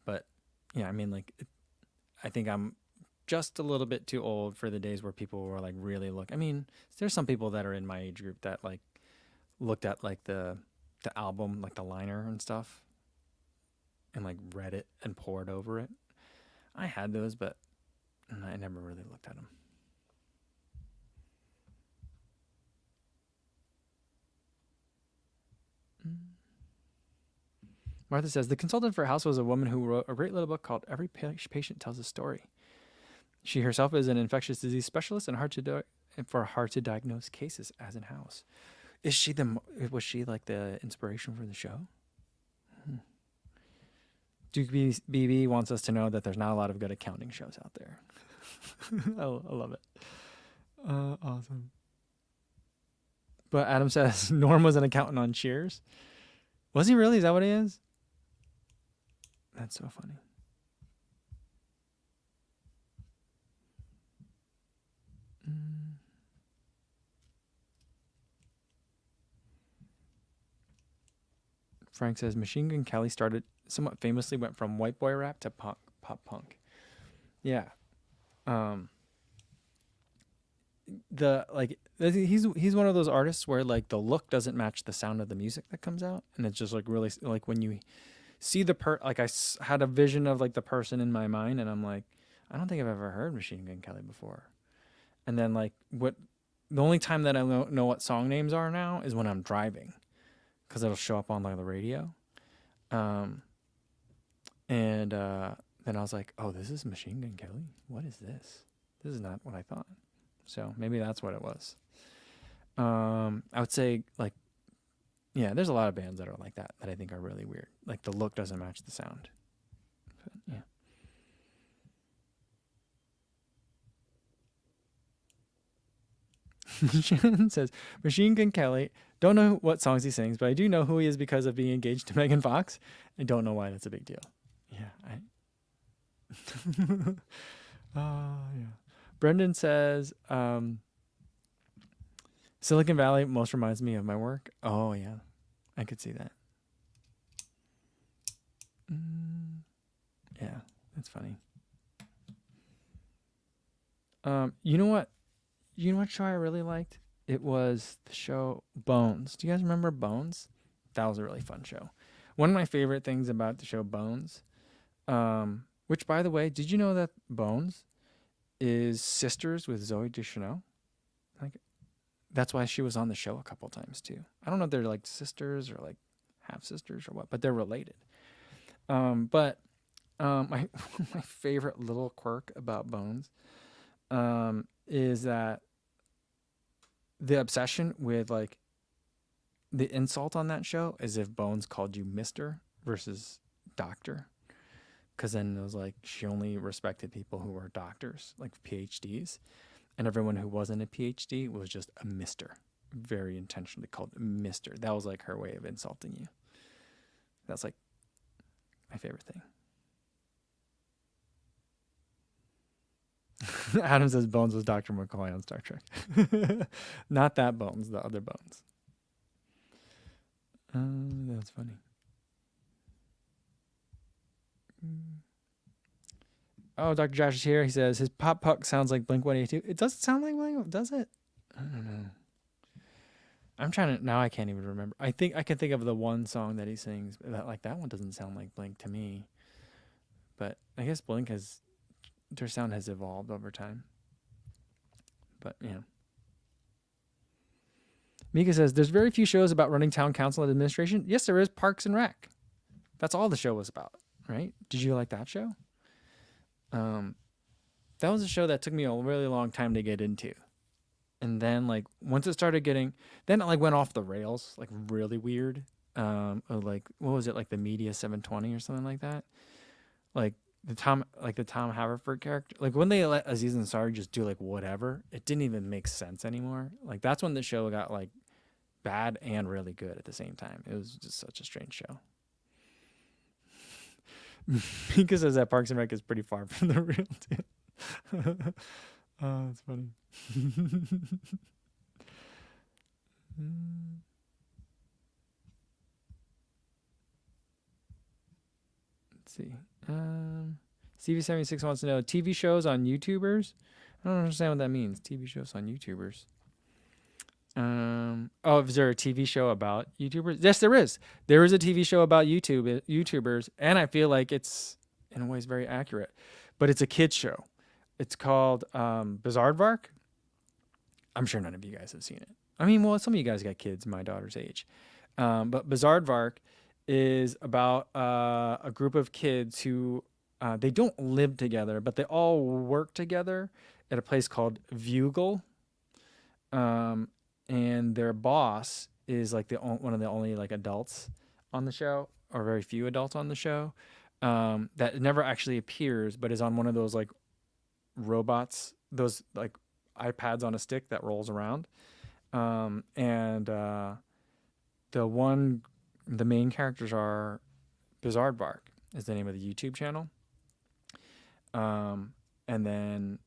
S1: But yeah, I mean, like, I think I'm just a little bit too old for the days where people were like really I mean, there's some people that are in my age group that like looked at like the album, like the liner and stuff, and like read it and pored over it. I had those, but I never really looked at them. Martha says, the consultant for House was a woman who wrote a great little book called Every Patient Tells a Story. She herself is an infectious disease specialist and for hard to diagnose cases, as in House. Was she like the inspiration for the show? Duke BB wants us to know that there's not a lot of good accounting shows out there. I love it. Awesome. But Adam says Norm was an accountant on Cheers. Was he really? Is that what he is? That's so funny. Frank says Machine Gun Kelly somewhat famously went from white boy rap to pop punk. Yeah. He's one of those artists where like the look doesn't match the sound of the music that comes out, and it's just like really like when you see I had a vision of like the person in my mind, and I'm like, I don't think I've ever heard Machine Gun Kelly before. And then like the only time that I know what song names are now is when I'm driving, because it'll show up on like the radio. And then I was like, oh, this is Machine Gun Kelly. What is this? this is not what I thought. So maybe that's what it was. I would say like, yeah, there's a lot of bands that are like that I think are really weird. Like the look doesn't match the sound. But, yeah. Shannon says, Machine Gun Kelly, don't know what songs he sings, but I do know who he is because of being engaged to Megan Fox. I don't know why that's a big deal. Yeah. Yeah. Brendan says, Silicon Valley most reminds me of my work. Oh, yeah. I could see that. Yeah, that's funny. You know what? You know what show I really liked? It was the show Bones. Do you guys remember Bones? That was a really fun show. One of my favorite things about the show Bones, which, by the way, did you know that Bones is sisters with Zooey Deschanel? Like, that's why she was on the show a couple times too. I don't know if they're like sisters or like half sisters or what, but they're related. My my favorite little quirk about Bones is that the obsession with like the insult on that show is if Bones called you Mr. versus Doctor. Because then it was like she only respected people who were doctors, like PhDs. And everyone who wasn't a PhD was just a Mr. Very intentionally called Mr. That was like her way of insulting you. That's like my favorite thing. Adam says Bones was Dr. McCoy on Star Trek. Not that Bones, the other Bones. That's funny. Oh, Dr. Josh is here. He says his pop puck sounds like Blink-182. It doesn't sound like Blink, does it? I don't know. I'm trying to now. I can't even remember. I think I can think of the one song that he sings. That one doesn't sound like Blink to me. But I guess Blink has their sound has evolved over time. But yeah. Mika says there's very few shows about running town council and administration. Yes, there is. Parks and Rec. That's all the show was about, right? Did you like that show? That was a show that took me a really long time to get into. And then like once it started getting, then it like went off the rails, like really weird. Like what was it, like the Media 720 or something like that? Like the Tom Haverford character. Like when they let Aziz Ansari just do like whatever, it didn't even make sense anymore. Like that's when the show got like bad and really good at the same time. It was just such a strange show. Mika says that Parks and Rec is pretty far from the real deal. Oh, that's funny. Let's see. CV76 wants to know TV shows on YouTubers. I don't understand what that means. TV shows on YouTubers. Oh, is there a TV show about YouTubers? Yes, there is. There is a TV show about YouTubers, and I feel like it's in ways very accurate. But it's a kids show. It's called Bizarrevark. I'm sure none of you guys have seen it. I mean, well, some of you guys got kids my daughter's age. But Bizarrevark is about a group of kids who they don't live together, but they all work together at a place called Vugal. And their boss is like one of the only like adults on the show, or very few adults on the show, that never actually appears, but is on one of those like robots, those like iPads on a stick that rolls around. The main characters are Bizarrevark is the name of the YouTube channel. And then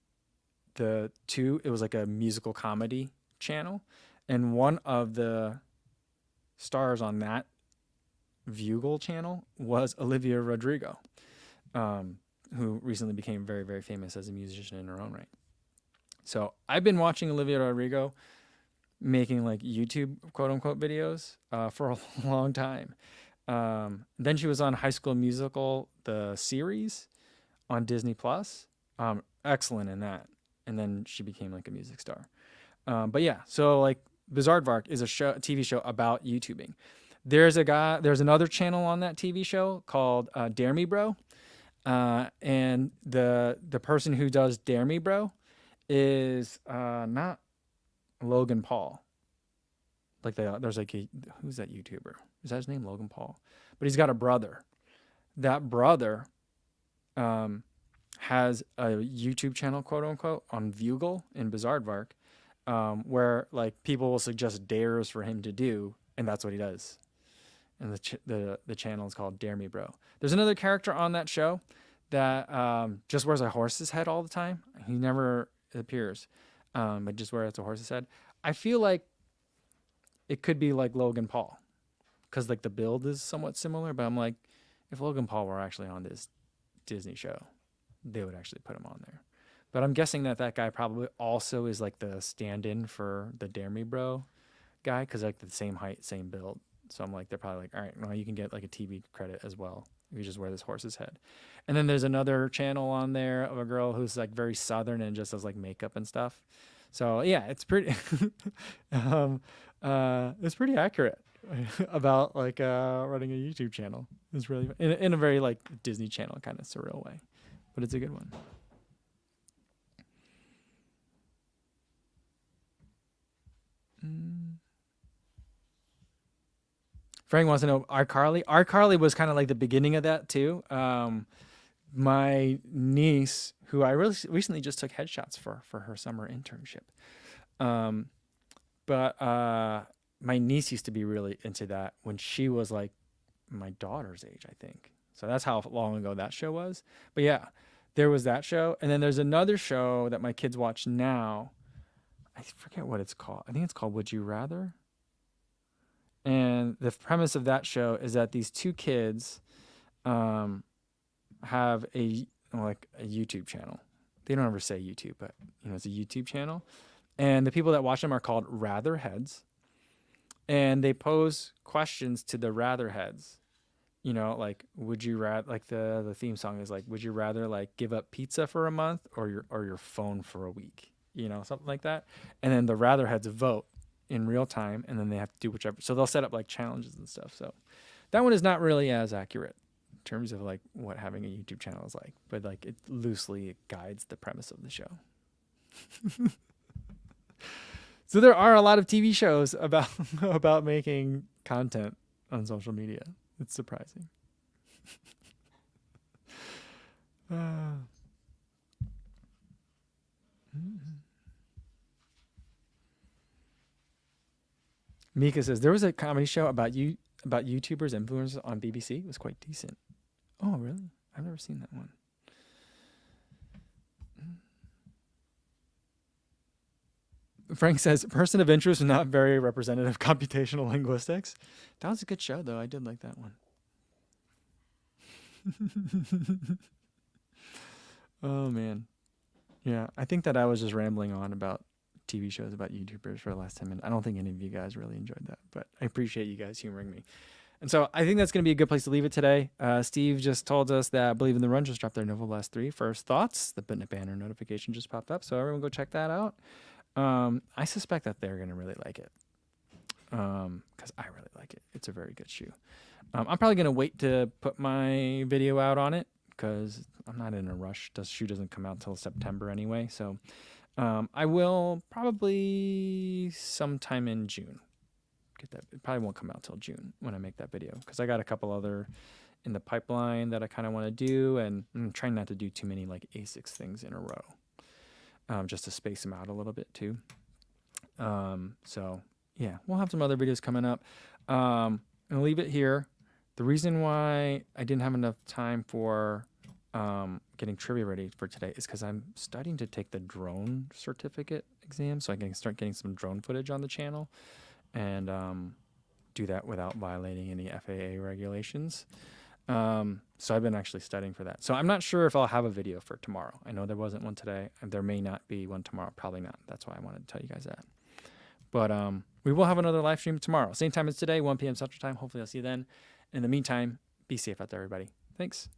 S1: it was like a musical comedy channel. And one of the stars on that Vugal channel was Olivia Rodrigo, who recently became very, very famous as a musician in her own right. So I've been watching Olivia Rodrigo making like YouTube quote unquote videos for a long time. Then she was on High School Musical, the series on Disney Plus. Excellent in that. And then she became like a music star. But yeah, so like Bizarrevark is a TV show about YouTubing. There's another channel on that TV show called Dare Me Bro. And the person who does Dare Me Bro is not Logan Paul. Like there's like who's that YouTuber? Is that his name, Logan Paul? But he's got a brother. That brother has a YouTube channel, quote unquote, on Vugal in Bizarrevark, where like people will suggest dares for him to do, and that's what he does. And the channel is called Dare Me Bro. There's another character on that show that just wears a horse's head all the time. He never appears, but just wears a horse's head. I feel like it could be like Logan Paul, because like the build is somewhat similar. But I'm like, if Logan Paul were actually on this Disney show, they would actually put him on there. But I'm guessing that guy probably also is like the stand-in for the Dare Me Bro guy, because like the same height, same build. So I'm like, they're probably like, all right, well, you can get like a TV credit as well if you just wear this horse's head. And then there's another channel on there of a girl who's like very Southern and just does like makeup and stuff. So yeah, it's pretty, it's pretty accurate about like running a YouTube channel. It's really in a very like Disney Channel kind of surreal way, but it's a good one. Frank wants to know iCarly. iCarly was kind of like the beginning of that too. My niece, who I recently just took headshots for her summer internship, but my niece used to be really into that when she was like my daughter's age, I think. So that's how long ago that show was. But yeah, there was that show, and then there's another show that my kids watch now. I forget what it's called. I think it's called Would You Rather. And the premise of that show is that these two kids have a YouTube channel. They don't ever say YouTube, but it's a YouTube channel. And the people that watch them are called Ratherheads. And they pose questions to the Ratherheads. Like, would you rather, like the theme song is like, would you rather like give up pizza for a month or your phone for a week? Something like that. And then the Ratherheads vote in real time, and then they have to do whichever. So they'll set up like challenges and stuff. So that one is not really as accurate in terms of like what having a YouTube channel is like, but like it loosely guides the premise of the show. So there are a lot of TV shows about making content on social media. It's surprising. Mika says there was a comedy show about YouTubers, influencers on BBC. It was quite decent. Oh, really? I've never seen that one. Frank says person of interest, not very representative computational linguistics. That was a good show, though. I did like that one. Oh man, yeah. I think that I was just rambling on about TV shows about YouTubers for the last 10 minutes. I don't think any of you guys really enjoyed that, but I appreciate you guys humoring me. And so I think that's going to be a good place to leave it today. Steve just told us that Believe in the Run just dropped their Nova Blast 3 first thoughts. The banner notification just popped up, so everyone go check that out. I suspect that they're going to really like it because I really like it. It's a very good shoe. I'm probably going to wait to put my video out on it because I'm not in a rush. The shoe doesn't come out until September anyway, so I will probably sometime in June get that. It probably won't come out till June when I make that video because I got a couple other in the pipeline that I kind of want to do, and I'm trying not to do too many like ASICS things in a row, just to space them out a little bit too. So yeah, we'll have some other videos coming up. I'm gonna leave it here. The reason why I didn't have enough time for getting trivia ready for today is because I'm studying to take the drone certificate exam, so I can start getting some drone footage on the channel and do that without violating any FAA regulations. So I've been actually studying for that. So I'm not sure if I'll have a video for tomorrow. I know there wasn't one today, and there may not be one tomorrow. Probably not. That's why I wanted to tell you guys that. But we will have another live stream tomorrow. Same time as today, 1 p.m. Central Time. Hopefully I'll see you then. In the meantime, be safe out there, everybody. Thanks.